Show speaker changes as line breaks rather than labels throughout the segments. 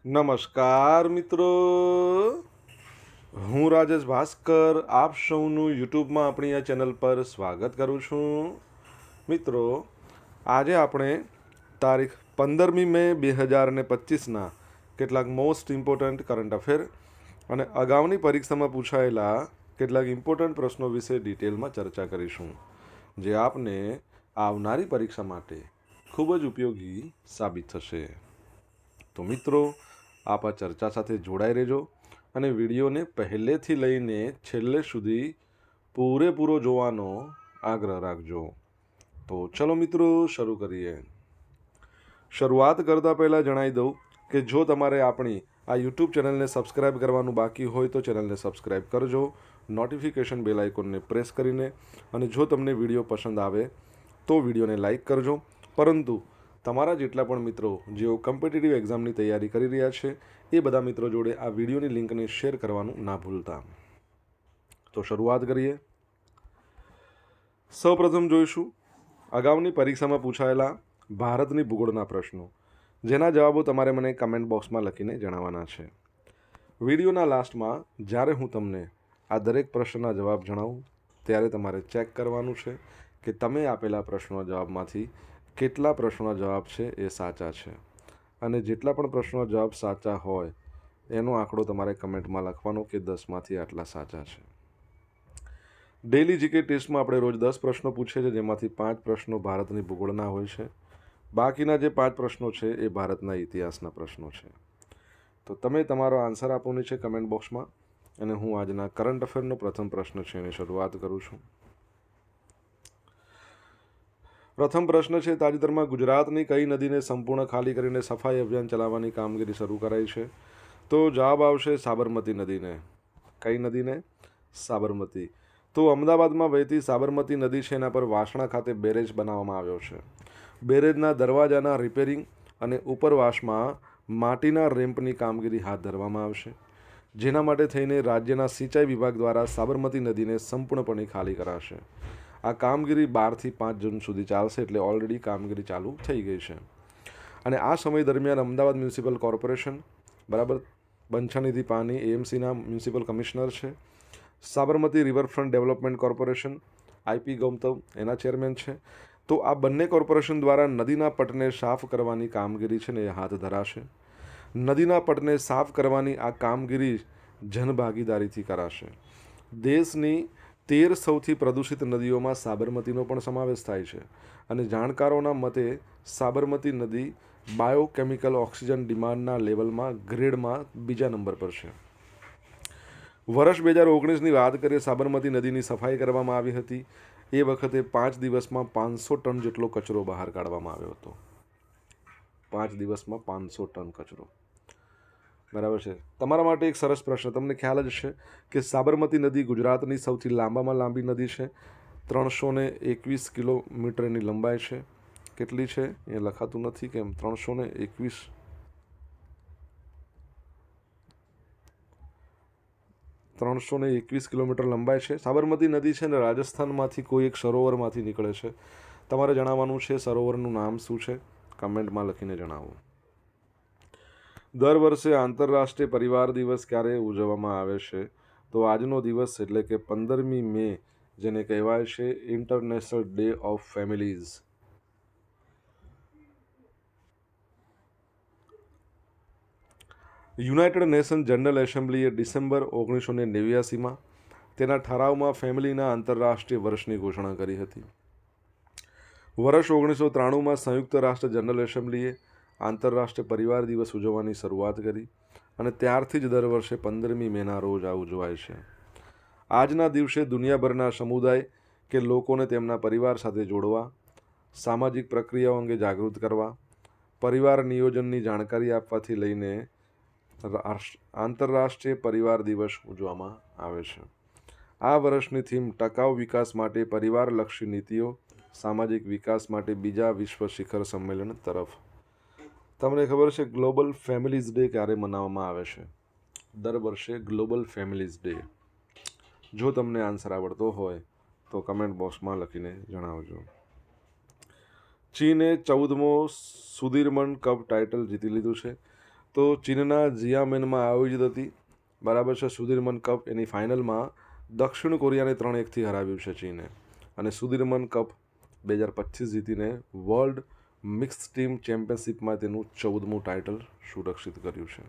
નમસ્કાર મિત્રો, હું રાજેશ ભાસ્કર આપ સૌનું યુટ્યુબમાં આપણી આ ચેનલ પર સ્વાગત કરું છું. મિત્રો, આજે આપણે તારીખ 15મી મે 2025ના કેટલાક મોસ્ટ ઇમ્પોર્ટન્ટ કરંટ અફેર અને અગાઉની પરીક્ષામાં પૂછાયેલા કેટલાક ઇમ્પોર્ટન્ટ પ્રશ્નો વિશે ડિટેલમાં ચર્ચા કરીશું, જે આપને આવનારી પરીક્ષા માટે ખૂબ જ ઉપયોગી સાબિત થશે. તો મિત્રો, આપ આ ચર્ચા સાથે જોડાઈ રહેજો અને વિડીયોને પહેલેથી લઈને છેલ્લે સુધી પૂરેપૂરો જોવાનો આગ્રહ રાખજો. તો ચલો મિત્રો, શરૂ કરીએ. શરૂઆત કરતાં પહેલાં જણાવી દઉં કે જો તમારે આપણી આ યુટ્યુબ ચેનલને સબસ્ક્રાઈબ કરવાનું બાકી હોય તો ચેનલને સબસ્ક્રાઈબ કરજો, નોટિફિકેશન બેલ આઇકોનને પ્રેસ કરીને, અને જો તમને વિડીયો પસંદ આવે તો વિડીયોને લાઈક કરજો. પરંતુ તમારા જેટલા પણ મિત્રો જેઓ કોમ્પિટિટિવ એક્ઝામની તૈયારી કરી રહ્યા છે એ બધા મિત્રો જોડે આ વિડીયોની લિંકને શેર કરવાનું ના ભૂલતા. તો શરૂઆત કરીએ. સૌપ્રથમ જોઈશું અગાઉની પરીક્ષામાં પૂછાયેલા ભારતની ભૂગોળના પ્રશ્નો, જેના જવાબો તમારે મને કમેન્ટ બોક્સમાં લખીને જણાવવાના છે. વિડીયોના લાસ્ટમાં જ્યારે હું તમને આ દરેક પ્રશ્નના જવાબ જણાવું ત્યારે તમારે ચેક કરવાનું છે કે તમે આપેલા પ્રશ્નોના જવાબમાંથી કેટલા પ્રશ્નોના જવાબ છે એ સાચા છે, અને જેટલા પણ પ્રશ્નોના જવાબ સાચા હોય એનો આંકડો તમારે કમેન્ટમાં લખવાનો કે 10માંથી આટલા સાચા છે. ડેઇલી જીકે ટેસ્ટમાં આપણે રોજ 10 પ્રશ્નો પૂછીએ છીએ, જેમાંથી 5 પ્રશ્નો ભારતની ભૂગોળના હોય છે. બાકીના જે 5 પ્રશ્નો છે એ ભારતના ઇતિહાસના પ્રશ્નો છે. તો તમે તમારો આન્સર આપવાની છે કમેન્ટ બોક્સમાં, અને હું આજના કરંટ અફેરનો પ્રથમ પ્રશ્ન છે એની શરૂઆત કરું છું. પ્રથમ પ્રશ્ન છે, તાજેતરમાં ગુજરાતની કઈ નદીને સંપૂર્ણ ખાલી કરીને સફાઈ અભિયાન ચલાવવાની કામગીરી શરૂ કરાઈ છે? તો જવાબ આવશે સાબરમતી નદીને. કઈ નદીને? સાબરમતી. તો અમદાવાદમાં વહેતી સાબરમતી નદી છે એના પર વાસણા ખાતે બેરેજ બનાવવામાં આવ્યો છે. બેરેજના દરવાજાના રિપેરિંગ અને ઉપરવાસમાં માટીના રેમ્પની કામગીરી હાથ ધરવામાં આવશે, જેના માટે થઈને રાજ્યના સિંચાઈ વિભાગ દ્વારા સાબરમતી નદીને સંપૂર્ણપણે ખાલી કરાશે. આ કામગીરી 12થી 5 જૂન સુધી ચાલશે, એટલે ઓલરેડી કામગીરી ચાલુ થઈ ગઈ છે. અને આ સમય દરમિયાન અમદાવાદ મ્યુનિસિપલ કોર્પોરેશન, બરાબર, બંછાનિધિ પાની એએમસીના મ્યુનિસિપલ કમિશનર છે. Sabarmati riverfront development corporation IP Gautam એના ચેરમેન છે. તો આ બંને કોર્પોરેશન દ્વારા નદીના પટને સાફ કરવાની કામગીરી છે ને એ હાથ ધરાશે. નદીના પટને સાફ કરવાની આ કામગીરી જનભાગીદારીથી કરાશે. દેશની 13 સૌથી પ્રદૂષિત નદીઓમાં સાબરમતીનો પણ સમાવેશ થાય છે, અને જાણકારોના મતે સાબરમતી નદી બાયોકેમિકલ ઓક્સિજન ડિમાન્ડના લેવલમાં ગ્રેડમાં બીજા નંબર પર છે. વર્ષ 2019ની વાત કરીએ, સાબરમતી નદીની સફાઈ કરવામાં આવી હતી. એ વખતે 5 દિવસમાં 500 ટન જેટલો કચરો બહાર કાઢવામાં આવ્યો હતો. 5 દિવસમાં 500 ટન કચરો, બરાબર છે. તમારા માટે એક સરસ પ્રશ્ન. તમને ખ્યાલ જ છે કે સાબરમતી નદી ગુજરાતની સૌથી લાંબામાં લાંબી નદી છે. 321 કિલોમીટરની લંબાઈ છે. કેટલી છે એ લખાતું નથી કેમ? 321 કિલોમીટર લંબાઈ છે. સાબરમતી નદી છે ને રાજસ્થાનમાંથી કોઈ એક સરોવરમાંથી નીકળે છે. તમારે જણાવવાનું છે સરોવરનું નામ શું છે, કમેન્ટમાં લખીને જણાવો. દર વર્ષે આંતરરાષ્ટ્રીય પરિવાર દિવસ ક્યારે ઉજવવામાં આવે છે? તો આજનો દિવસ એટલે કે 15મી મે, જેને કહેવાય છે international day of families. United Nation General એસેમ્બલીએ ડિસેમ્બર 1989માં તેના ઠરાવમાં ફેમિલીના આંતરરાષ્ટ્રીય વર્ષની ઘોષણા કરી હતી. વર્ષ 1993માં સંયુક્ત રાષ્ટ્ર જનરલ એસેમ્બલીએ આંતરરાષ્ટ્રીય પરિવાર દિવસ ઉજવવાની શરૂઆત કરી, અને ત્યારથી જ દર વર્ષે 15મી મેના રોજ આ ઉજવાય છે. આજના દિવસે દુનિયાભરના સમુદાય કે લોકોને તેમના પરિવાર સાથે જોડવા, સામાજિક પ્રક્રિયાઓ અંગે જાગૃત કરવા, પરિવાર નિયોજનની જાણકારી આપવાથી લઈને આંતરરાષ્ટ્રીય પરિવાર દિવસ ઉજવવામાં આવે છે. આ વર્ષની થીમ ટકાઉ વિકાસ માટે પરિવારલક્ષી નીતિઓ, સામાજિક વિકાસ માટે બીજા વિશ્વ શિખર સંમેલન તરફ. તમને ખબર છે ગ્લોબલ ફેમિલીઝ ડે ક્યારે મનાવવામાં આવે છે? દર વર્ષે ગ્લોબલ ફેમિલીઝ ડે. જો તમને આન્સર આવડતો હોય તો કમેન્ટ બોક્સમાં લખીને જણાવજો. ચીને 14મો સુદીર્મન કપ ટાઇટલ જીતી લીધું છે. તો ચીનના જિયામેનમાં આયોજિત હતી, બરાબર છે. સુધીરમન કપ એની ફાઇનલમાં દક્ષિણ કોરિયાને 3-1થી હરાવ્યું છે ચીને, અને સુધીરમન કપ 2025 જીતીને વર્લ્ડ મિક્સ ટીમ ચેમ્પિયનશિપમાં તેનું 14મું ટાઇટલ સુરક્ષિત કર્યું છે.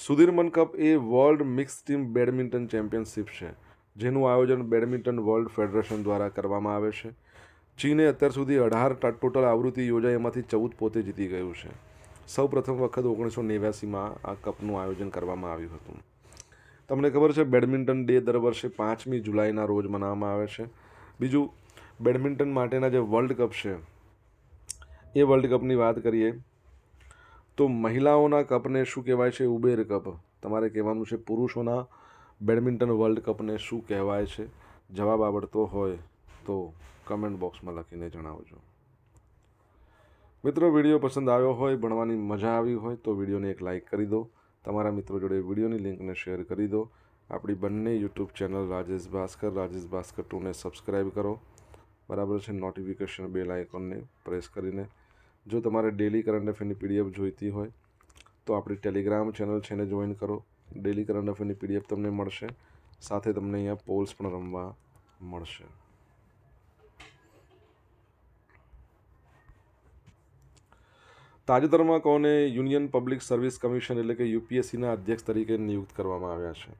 સુધીરમન કપ એ world mix team badminton championship છે, જેનું આયોજન બેડમિન્ટન વર્લ્ડ ફેડરેશન દ્વારા કરવામાં આવે છે. ચીને અત્યાર સુધી 18 ટોટલ આવૃત્તિ યોજાઈ, એમાંથી 14 પોતે જીતી ગયું છે. સૌ પ્રથમ વખત 1989માં આ કપનું આયોજન કરવામાં આવ્યું હતું. તમને ખબર છે બેડમિન્ટન ડે દર વર્ષે 5મી જુલાઈના રોજ મનાવવામાં આવે છે. બીજું, બેડમિન્ટન માટેના જે વર્લ્ડ કપ છે એ વર્લ્ડ કપની વાત કરીએ તો મહિલાઓના કપને શું કહેવાય છે? Uber cup. તમારે કહેવાનું છે પુરુષોના બેડમિન્ટન વર્લ્ડ કપને શું કહેવાય છે. જવાબ આવડતો હોય તો કમેન્ટ બોક્સમાં લખીને જણાવજો. મિત્રો, વિડીયો પસંદ આવ્યો હોય, ભણવાની મજા આવી હોય તો વિડીયોને એક લાઇક કરી દો. તમારા મિત્રો જોડે વિડીયોની લિંકને શેર કરી દો. આપણી બંને યુટ્યુબ ચેનલ રાજેશ ભાસ્કર 2ને સબસ્ક્રાઈબ કરો, બરાબર છે. નોટિફિકેશન બેલ આઇકોનને પ્રેસ કરીને. જો તમારે ડેલી કરંટ અફેરની પીડીએફ જોઈતી હોય તો આપણી ટેલિગ્રામ ચેનલ છે એને જોઈન કરો. ડેલી કરંટ અફેરની પીડીએફ તમને મળશે, સાથે તમને અહીંયા પોલ્સ પણ રમવા મળશે. તાજેતરમાં કોને યુનિયન પબ્લિક સર્વિસ કમિશન એટલે કે યુપીએસસીના અધ્યક્ષ તરીકે નિયુક્ત કરવામાં આવ્યા છે?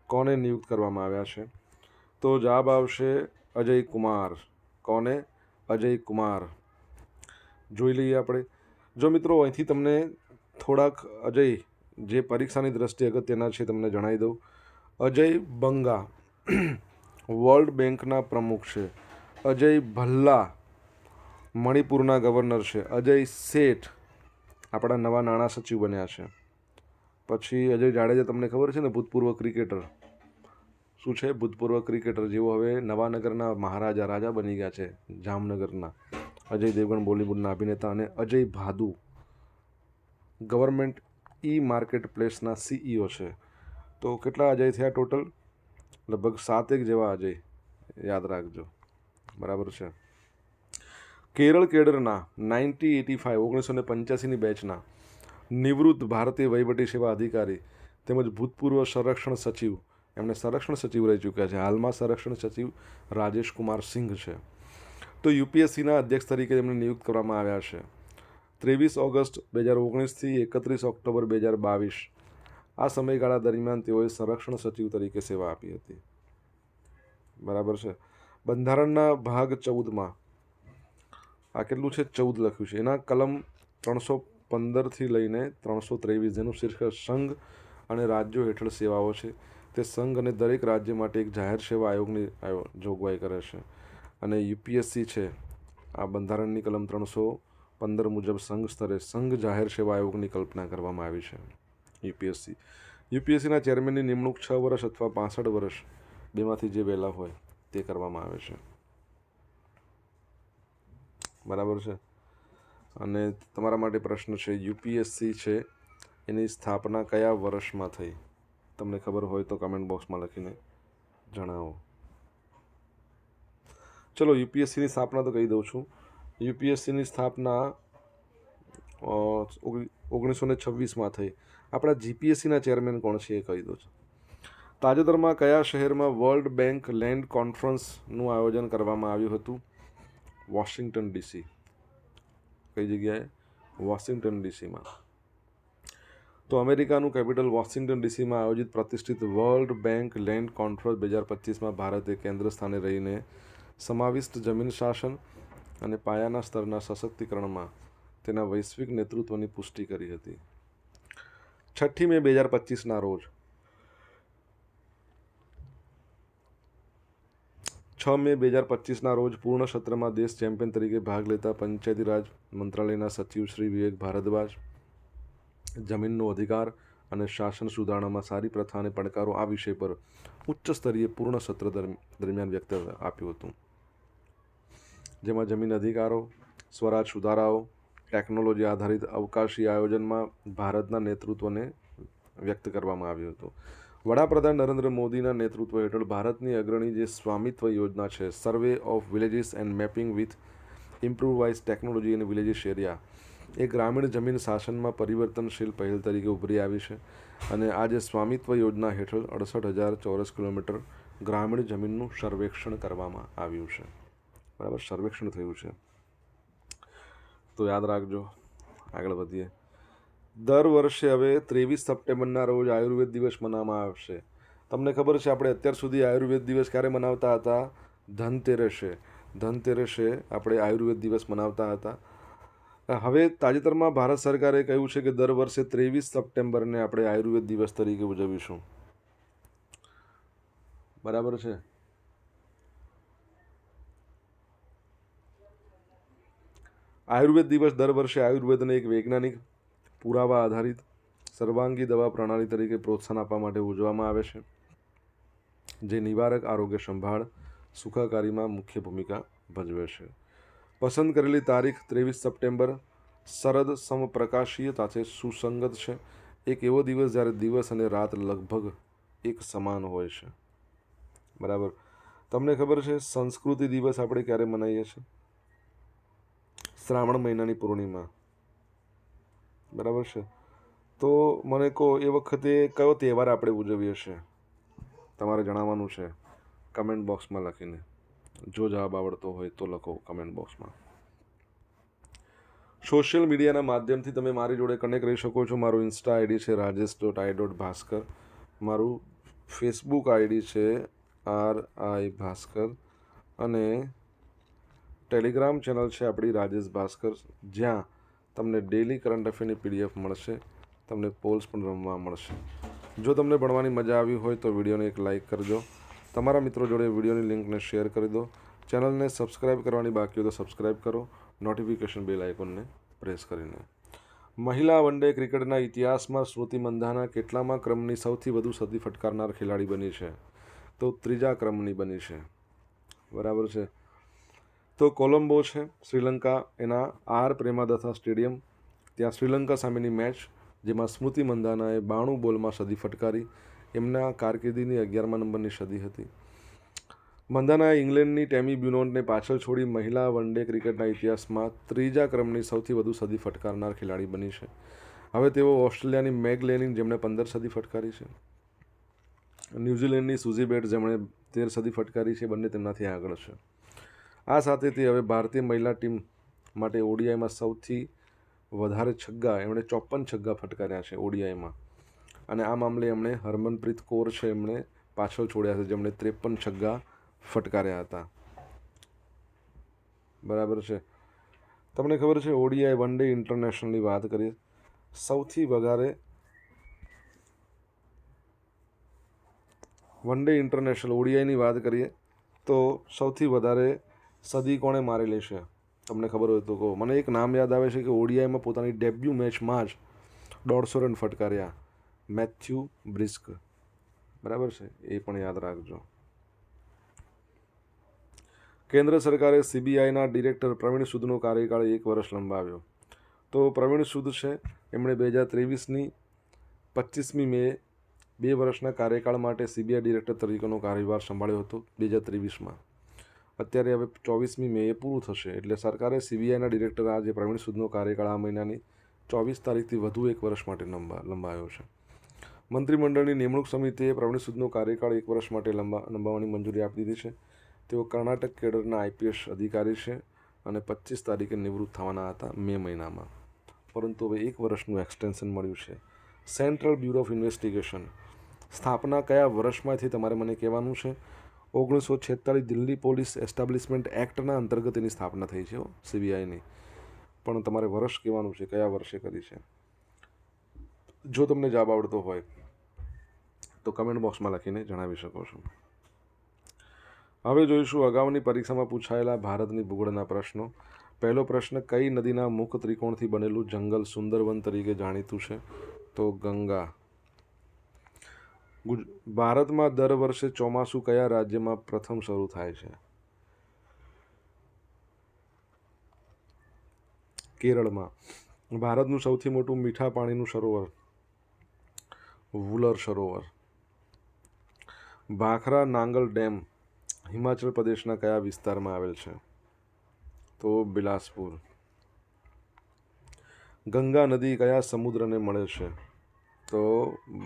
કોને નિયુક્ત કરવામાં આવ્યા છે? તો જવાબ આવશે અજય કુમાર. કોને? અજય કુમાર. જોઈ લઈએ આપણે. જો મિત્રો, અહીંથી તમને થોડાક અજય જે પરીક્ષાની દ્રષ્ટિએ અગત્યના છે તમને જણાવી દઉં. અજય બંગા વર્લ્ડ બેંકના પ્રમુખ છે. અજય ભલ્લા મણિપુરના ગવર્નર છે. અજય શેઠ આપણા નવા નાણાં સચિવ બન્યા છે. પછી અજય જાડેજા તમને ખબર છે ને, ભૂતપૂર્વ ક્રિકેટર. શું છે? ભૂતપૂર્વ ક્રિકેટર, જેઓ હવે નવાનગરના મહારાજા રાજા બની ગયા છે, જામનગરના. અજય દેવગણ બોલિવૂડના અભિનેતા. અને Ajay Bhadu government e market પ્લેસના CEO છે. તો કેટલા અજય થયા ટોટલ? લગભગ 7 જેવા અજય, યાદ રાખજો, બરાબર છે. કેરળ કેડરના 1985ની બેચના નિવૃત્ત ભારતીય વહીવટી સેવા અધિકારી તેમજ ભૂતપૂર્વ સંરક્ષણ સચિવ, એમને સંરક્ષણ સચિવ રહી ચૂક્યા છે. હાલમાં સંરક્ષણ સચિવ રાજેશ કુમાર સિંઘ છે. તો યુપીએસસીના અધ્યક્ષ તરીકે તેમને નિયુક્ત કરવામાં આવ્યા છે. 23 ઓગસ્ટ 2019થી 31 ઓક્ટોબર 2022 આ સમયગાળા દરમિયાન તેઓએ સંરક્ષણ સચિવ તરીકે સેવા આપી હતી, બરાબર છે. બંધારણના ભાગ 14માં આ કેટલું છે? 14 લખ્યું છે. એના કલમ 315થી લઈને 323, જેનું શીર્ષક સંઘ અને રાજ્યો હેઠળ સેવાઓ છે, તે સંઘ અને દરેક રાજ્ય માટે એક જાહેર સેવા આયોગની જોગવાઈ કરે છે. અને યુપીએસસી છે, આ બંધારણની કલમ 315 મુજબ સંઘ સ્તરે સંઘ જાહેર સેવા આયોગની કલ્પના કરવામાં આવી છે. યુપીએસસીના ચેરમેનની નિમણૂક 6 વર્ષ અથવા 65 વર્ષ, બેમાંથી જે વહેલા હોય તે કરવામાં આવે છે, બરાબર છે. અને તમારા માટે પ્રશ્ન છે, યુપીએસસી છે એની સ્થાપના કયા વર્ષમાં થઈ? તમને ખબર હોય તો કમેન્ટ બોક્સમાં લખીને જણાવો. ચલો, યુપીએસસીની સ્થાપના તો કહી દઉં છું. યુપીએસસીની સ્થાપના 1926માં થઈ. આપણા જીપીએસસીના ચેરમેન કોણ છે એ કહી દઉં છું. તાજેતરમાં કયા શહેરમાં વર્લ્ડ બેંક લેન્ડ કોન્ફરન્સનું આયોજન કરવામાં આવ્યું હતું? Washington DC. કઈ જગ્યાએ? વોશિંગ્ટન ડીસીમાં. તો અમેરિકાનું કેપિટલ વોશિંગ્ટન ડીસીમાં આયોજિત પ્રતિષ્ઠિત વર્લ્ડ બેંક લેન્ડ કોન્ફરન્સ 2025માં ભારતે કેન્દ્ર સ્થાને રહીને સમાવિષ્ટ જમીન શાસન અને પાયાના સ્તરના સશક્તિકરણમાં તેના વૈશ્વિક નેતૃત્વની પુષ્ટિ કરી હતી. 6 મે 2025ના રોજ 6 મે 2025ના રોજ પૂર્ણ સત્રમાં દેશ ચેમ્પિયન તરીકે ભાગ લેતા પંચાયતી રાજ મંત્રાલયના સચિવ શ્રી વિવેક ભારદ્વાજ જમીનનો અધિકાર અને શાસન સુધારણામાં સારી પ્રથા અને પડકારો આ વિષય પર ઉચ્ચ સ્તરીય પૂર્ણ સત્ર દરમિયાન વ્યક્ત આપ્યું હતું, જેમાં જમીન અધિકારો, સ્વરાજ સુધારાઓ, ટેકનોલોજી આધારિત અવકાશી આયોજનમાં ભારતના નેતૃત્વને વ્યક્ત કરવામાં આવ્યું હતું. વડાપ્રધાન નરેન્દ્ર મોદીના નેતૃત્વ હેઠળ ભારતની અગ્રણી જે સ્વામિત્વ યોજના છે, survey of villages and mapping with improvise technology in villages area, એ ગ્રામીણ જમીન શાસનમાં પરિવર્તનશીલ પહેલ તરીકે ઉભરી આવી છે અને આજે સ્વામિત્વ યોજના હેઠળ 68,000 ચોરસ કિલોમીટર ગ્રામીણ જમીનનું સર્વેક્ષણ કરવામાં આવ્યું છે. બરાબર, સર્વેક્ષણ થયું છે. તો યાદ રાખજો. આગળ વધીએ. દર વર્ષે હવે 23 સપ્ટેમ્બરના રોજ આયુર્વેદ દિવસ મનાવવામાં આવશે. તમને ખબર છે આપણે અત્યાર સુધી આયુર્વેદ દિવસ ક્યારે મનાવતા હતા? ધનતેરસે આપણે આયુર્વેદ દિવસ મનાવતા હતા. હવે તાજેતરમાં ભારત સરકારે કહ્યું છે કે દર વર્ષે 23 સપ્ટેમ્બરને આપણે આયુર્વેદ દિવસ તરીકે ઉજવીશું. બરાબર છે. આયુર્વેદ દિવસ દર વર્ષે આયુર્વેદને એક વૈજ્ઞાનિક પુરાવા આધારિત સર્વાંગી દવા પ્રણાલી તરીકે પ્રોત્સાહન આપવા માટે ઉજવવામાં આવે છે, જે નિવારક આરોગ્ય સંભાળ સુખાકારીમાં મુખ્ય ભૂમિકા ભજવે છે. પસંદ કરેલી તારીખ 23 સપ્ટેમ્બર શરદ સમપ્રકાશીય સાથે સુસંગત છે. એક એવો દિવસ જ્યારે દિવસ અને રાત લગભગ એક સમાન હોય છે. બરાબર. તમને ખબર છે સંસ્કૃતિ દિવસ આપણે ક્યારે મનાવીએ છીએ? શ્રાવણ મહિનાની પૂર્ણિમા. બરાબર છે. તો મને કહો એ વખતે કયો તહેવાર આપણે ઉજવીએ છીએ? તમારે જણાવવાનું છે કમેન્ટ બોક્સમાં લખીને. જો જવાબ આવડતો હોય તો લખો કમેન્ટ બોક્સમાં. સોશિયલ મીડિયાના માધ્યમથી તમે મારી જોડે કનેક્ટ રહી શકો છો. મારું ઇન્સ્ટા આઈડી છે rajesh.i.bhaskar. મારું ફેસબુક આઈડી છે RI ભાસ્કર અને ટેલિગ્રામ ચેનલ છે આપણી રાજેશ ભાસ્કર, જ્યાં તમને ડેલી કરંટ અફેરની PDF મળશે, તમને પોલ્સ પણ રમવા મળશે. જો તમને ભણવાની મજા આવી હોય તો વિડીયોને એક લાઇક કરજો. તમારા મિત્રો જોડે વિડીયોની લિંકને શેર કરી દો. ચેનલને સબસ્ક્રાઇબ કરવાની બાકી હોય તો સબસ્ક્રાઇબ કરો, નોટિફિકેશન બેલ આઇકોનને પ્રેસ કરીને. મહિલા વન ડે ક્રિકેટના ઇતિહાસમાં સ્મૃતિ મંધાના કેટલામા ક્રમની સૌથી વધુ સદી ફટકારનાર ખેલાડી બની છે? તો 3જા ક્રમની બની છે. બરાબર છે. તો કોલંબો છે શ્રીલંકા, એના આર પ્રેમાદાસા સ્ટેડિયમ, ત્યાં શ્રીલંકા સામેની મેચ, જેમાં સ્મૃતિ મંધાનાએ 92 બોલમાં સદી ફટકારી. એમના કારકિર્દીની 11મા નંબરની સદી હતી. મંધાનાએ ઇંગ્લેન્ડની ટેમી બ્યુનોટને પાછળ છોડી મહિલા વન ડે ક્રિકેટના ઇતિહાસમાં 3જા ક્રમની સૌથી વધુ સદી ફટકારનાર ખેલાડી બની છે. હવે તેઓ ઓસ્ટ્રેલિયાની મેગ લેનિંગ, જેમણે 15 સદી ફટકારી છે, ન્યૂઝીલેન્ડની સુઝી બેટ્સ, જેમણે 13 સદી ફટકારી છે, બંને તેમનાથી આગળ છે. આ સાથે તે હવે ભારતીય મહિલા ટીમ માટે ઓડીઆઈમાં સૌથી વધારે છગ્ગા, એમણે 54 છગ્ગા ફટકાર્યા છે ઓડીઆઈમાં. અને આ મામલે એમણે હરમનપ્રીત કૌર છે, એમણે પાછળ છોડ્યા છે, જેમણે 53 છગ્ગા ફટકાર્યા હતા. બરાબર છે. તમને ખબર છે ઓડીઆઈ વન ડે ઇન્ટરનેશનલની વાત કરીએ, સૌથી વધારે વન ડે ઇન્ટરનેશનલ ઓડીઆઈની વાત કરીએ તો સૌથી વધારે સદી કોણે મારેલી છે? તમને ખબર હોય તો કહો. મને એક નામ યાદ આવે છે કે ઓડીઆઈમાં પોતાની ડેબ્યુ મેચમાં જ 150 રન ફટકાર્યા, મેથ્યુ બ્રિસ્ક. બરાબર છે, એ પણ યાદ રાખજો. કેન્દ્ર સરકારે CBIના ડિરેક્ટર પ્રવીણ સૂદનો કાર્યકાળ 1 વર્ષ લંબાવ્યો. તો પ્રવીણ સૂદ છે, એમણે 2023ની 25મી મેએ 2 વર્ષના કાર્યકાળ માટે CBI ડિરેક્ટર તરીકેનો કાર્યભાર સંભાળ્યો હતો 2023માં. અત્યારે હવે 24મી મેએ પૂરું થશે, એટલે સરકારે CBIના ડિરેક્ટર આજે પ્રવીણ સૂદનો કાર્યકાળ આ મહિનાની 24 તારીખથી વધુ 1 વર્ષ માટે લંબાવ્યો છે. મંત્રીમંડળની નિમણૂક સમિતિએ પ્રવીણ સૂદનો કાર્યકાળ 1 વર્ષ માટે લંબાવવાની મંજૂરી આપી દીધી છે. તેઓ કર્ણાટક કેડરના IPS અધિકારી છે અને 25 તારીખે નિવૃત્ત થવાના હતા મે મહિનામાં, પરંતુ હવે 1 વર્ષનું એક્સટેન્શન મળ્યું છે. સેન્ટ્રલ બ્યુરો ઓફ ઇન્વેસ્ટિગેશન સ્થાપના કયા વર્ષમાંથી તમારે મને કહેવાનું છે? 1946 દિલ્હી પોલીસ એસ્ટાબ્લિશમેન્ટ એક્ટના અંતર્ગત એની સ્થાપના થઈ છે CBIની, પણ તમારે વર્ષ કહેવાનું છે, કયા વર્ષે કરી છે. જો તમને જવાબ આવડતો હોય તો કમેન્ટ બોક્સમાં લખીને જણાવી શકો છો. હવે જોઈશું અગાઉની પરીક્ષામાં પૂછાયેલા ભારતની ભૂગોળના પ્રશ્નો. પહેલો પ્રશ્ન, કઈ નદીના મુખ ત્રિકોણથી બનેલું જંગલ સુંદરવન તરીકે જાણીતું છે? તો ગંગા. ભારતમાં દર વર્ષે ચોમાસું કયા રાજ્યમાં પ્રથમ શરૂ થાય છે? કેરળમાં. ભારતનું સૌથી મોટું મીઠા પાણીનું સરોવર? વુલર સરોવર. ભાખરા નાંગલ ડેમ હિમાચલ પ્રદેશના કયા વિસ્તારમાં આવેલ છે? તો બિલાસપુર. ગંગા નદી કયા સમુદ્રને મળે છે? તો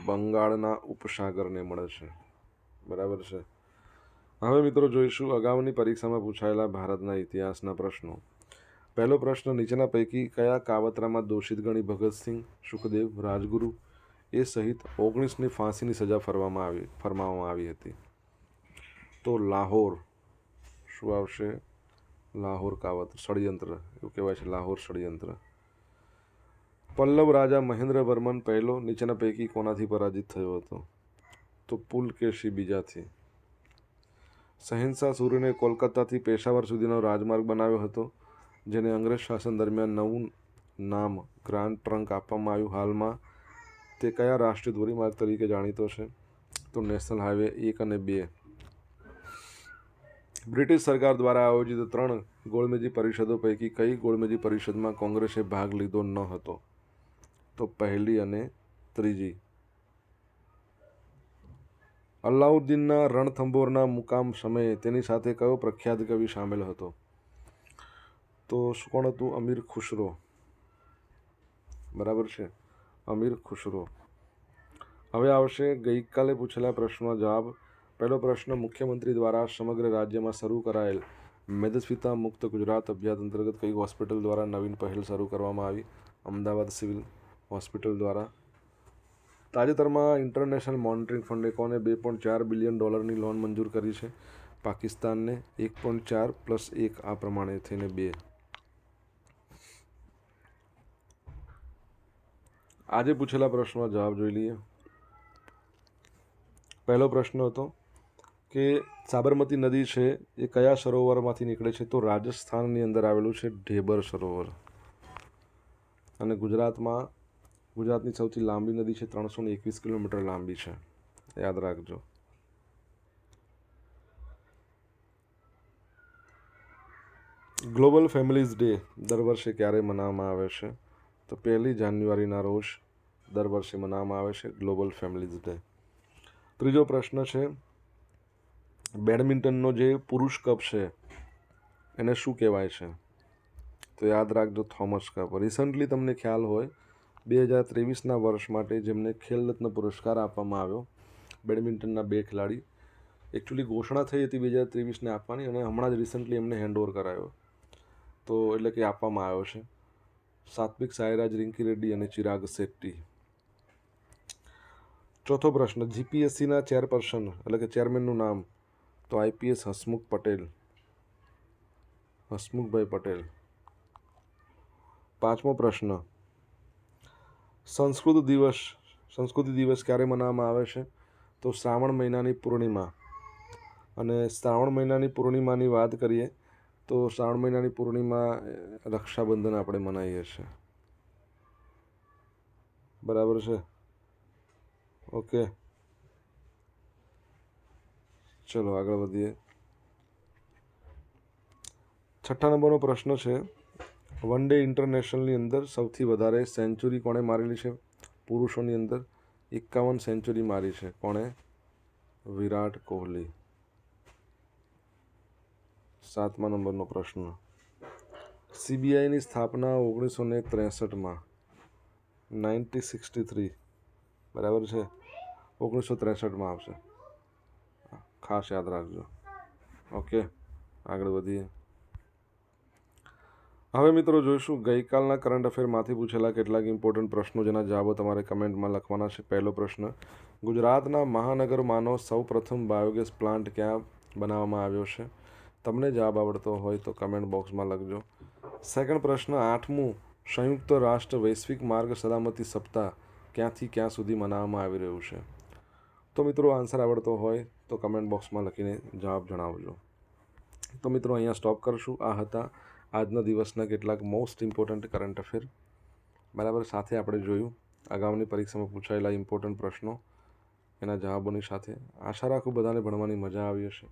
બંગાળના ઉપસાગરને મળે છે. બરાબર છે. હવે મિત્રો જોઈશું અગાઉની પરીક્ષામાં પૂછાયેલા ભારતના ઇતિહાસના પ્રશ્નો. પહેલો પ્રશ્ન, નીચેના પૈકી કયા કાવતરામાં દોષિત ગણી ભગતસિંહ, સુખદેવ, રાજગુરુ એ સહિત 19ની ફાંસીની સજા ફરમાવવામાં આવી હતી? તો લાહોર. શું આવશે? લાહોર કાવતરું, ષડયંત્ર એવું કહેવાય છે, લાહોર ષડયંત્ર. પલ્લવ રાજા મહેન્દ્રવર્મન પહેલો નીચેના પૈકી કોનાથી પરાજિત થયો હતો? તો પુલકેશી બીજાથી. શહેનશાહ સૂરીને કોલકાતાથી પેશાવર સુધીનો રાજમાર્ગ બનાવ્યો હતો, જેને અંગ્રેજ શાસન દરમિયાન નવું નામ ગ્રાન્ડ ટ્રંક આપવામાં આવ્યું. હાલમાં તે કયા રાષ્ટ્રીય ધોરીમાર્ગ તરીકે જાણીતો છે? તો નેશનલ હાઈવે 1 અને 2. બ્રિટિશ સરકાર દ્વારા આયોજિત 3 ગોળમેજી પરિષદો પૈકી કઈ ગોળમેજી પરિષદમાં કોંગ્રેસે ભાગ લીધો ન હતો? તો પહેલી અને ત્રીજી. અલાઉદ્દીનના રણથંભોરના મુકામ સમયે તેની સાથે કયો પ્રખ્યાત કવિ સામેલ હતો? તો કોણ હતું? અમીર ખુશરો. બરાબર છે, અમીર ખુશરો. હવે આવશે ગઈકાલે પૂછેલા પ્રશ્નનો જવાબ. પહેલો પ્રશ્ન, મુખ્યમંત્રી દ્વારા સમગ્ર રાજ્યમાં શરૂ કરાયેલ મેદસ્વીતા મુક્ત ગુજરાત અભિયાન અંતર્ગત કઈ હોસ્પિટલ દ્વારા નવીન પહેલ શરૂ કરવામાં આવી? અમદાવાદ સિવિલ હોસ્પિટલ દ્વારા. તાજેતરમાં ઇન્ટરનેશનલ મોનિટરિંગ ફંડે કોને $2.4 બિલિયન લોન મંજૂર કરી છે? પાકિસ્તાનને. 1.4 + 1 આ પ્રમાણે થઈને 2. આજે પૂછેલા પ્રશ્નનો જવાબ જોઈ લઈએ. પહેલો પ્રશ્ન હતો કે સાબરમતી નદી છે એ કયા સરોવરમાંથી નીકળે છે? તો રાજસ્થાનની અંદર આવેલું છે ઢેબર સરોવર. અને ગુજરાતની સૌથી લાંબી નદી છે, 321 કિલોમીટર લાંબી છે, યાદ રાખજો. ગ્લોબલ ફેમિલીઝ ડે દર વર્ષે ક્યારે મનાવવામાં આવે છે? તો 1 જાન્યુઆરીના રોજ દર વર્ષે મનાવવામાં આવે છે ગ્લોબલ ફેમિલીઝ ડે. ત્રીજો પ્રશ્ન છે, બેડમિન્ટનનો જે પુરુષ કપ છે એને શું કહેવાય છે? તો યાદ રાખજો, થોમસ કપ. રિસન્ટલી તમને ખ્યાલ હોય 2023ના વર્ષ માટે જેમને ખેલરત્ન પુરસ્કાર આપવામાં આવ્યો, બેડમિન્ટનના 2 ખેલાડી. એકચ્યુઅલી ઘોષણા થઈ હતી 2023ને આપવાની, અને હમણાં જ રિસન્ટલી એમને હેન્ડઓવર કરાયો, તો એટલે કે આપવામાં આવ્યો છે. સાત્વિક સાઈરાજ, રિંકી રેડ્ડી અને ચિરાગ શેટ્ટી. ચોથો પ્રશ્ન, જીપીએસસીના ચેરપર્સન એટલે કે ચેરમેનનું નામ? તો આઈપીએસ હસમુખભાઈ પટેલ. પાંચમો પ્રશ્ન, સંસ્કૃતિ દિવસ ક્યારે મનાવવામાં આવે છે? તો શ્રાવણ મહિનાની પૂર્ણિમા. અને શ્રાવણ મહિનાની પૂર્ણિમાની વાત કરીએ તો શ્રાવણ મહિનાની પૂર્ણિમા રક્ષાબંધન આપણે મનાવીએ છીએ. બરાબર છે, ઓકે. ચલો આગળ વધીએ. 6થા નંબરનો પ્રશ્ન છે, વન ડે ઇન્ટરનેશનલની અંદર સૌથી વધારે સેન્ચુરી કોણે મારેલી છે? પુરુષોની અંદર 51 સેન્ચુરી મારી છે. કોણે? વિરાટ કોહલી. 7મા નંબરનો પ્રશ્ન, સીબીઆઈની સ્થાપના 1963માં 1963, બરાબર છે, 1963માં આવશે, ખાસ યાદ રાખજો. ઓકે, આગળ વધીએ. હવે મિત્રો જોઈશું ગઈકાલના કરંટ અફેરમાંથી પૂછેલા કેટલાક ઇમ્પોર્ટન્ટ પ્રશ્નો, જેના જવાબો તમારે કમેન્ટમાં લખવાના છે. પહેલો પ્રશ્ન, ગુજરાતના મહાનગરમાંનો સૌપ્રથમ બાયોગેસ પ્લાન્ટ ક્યાં બનાવવામાં આવ્યો છે? તમને જવાબ આવડતો હોય તો કમેન્ટ બોક્સમાં લખજો. સેકન્ડ પ્રશ્ન, 8મું સંયુક્ત રાષ્ટ્ર વૈશ્વિક માર્ગ સલામતી સપ્તાહ ક્યાંથી ક્યાં સુધી મનાવવામાં આવી રહ્યું છે? તો મિત્રો આન્સર આવડતો હોય તો કમેન્ટ બોક્સમાં લખીને જવાબ જણાવજો. તો મિત્રો અહીંયા સ્ટોપ કરશું. આ હતા આજના દિવસના કેટલાક મોસ્ટ ઇમ્પોર્ટન્ટ કરંટ અફેર. બરાબર, સાથે આપણે જોયું અગાઉની પરીક્ષામાં પૂછાયેલા ઇમ્પોર્ટન્ટ પ્રશ્નો, એના જવાબોની સાથે. આશા રાખું બધાને ભણવાની મજા આવી હશે.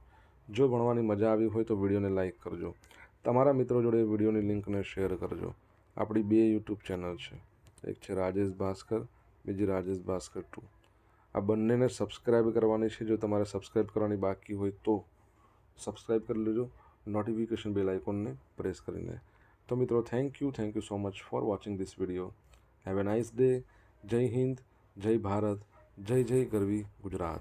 જો ભણવાની મજા આવી હોય તો વિડીયોને લાઇક કરજો, તમારા મિત્રો જોડે વિડીયોની લિંકને શેર કરજો. આપણી 2 યુટ્યુબ ચેનલ છે, એક છે રાજેશ ભાસ્કર, બીજી રાજેશ ભાસ્કર 2. આ બંનેને સબસ્ક્રાઈબ કરવાની છે. જો તમારે સબસ્ક્રાઈબ કરવાની બાકી હોય તો સબસ્ક્રાઈબ કરી લેજો, નોટિફિકેશન બેલ આઇકોનને પ્રેસ કરીને. તો મિત્રો thank you so much for watching this video. Have a nice day. જય હિન્દ, જય ભારત, જય જય ગરવી ગુજરાત.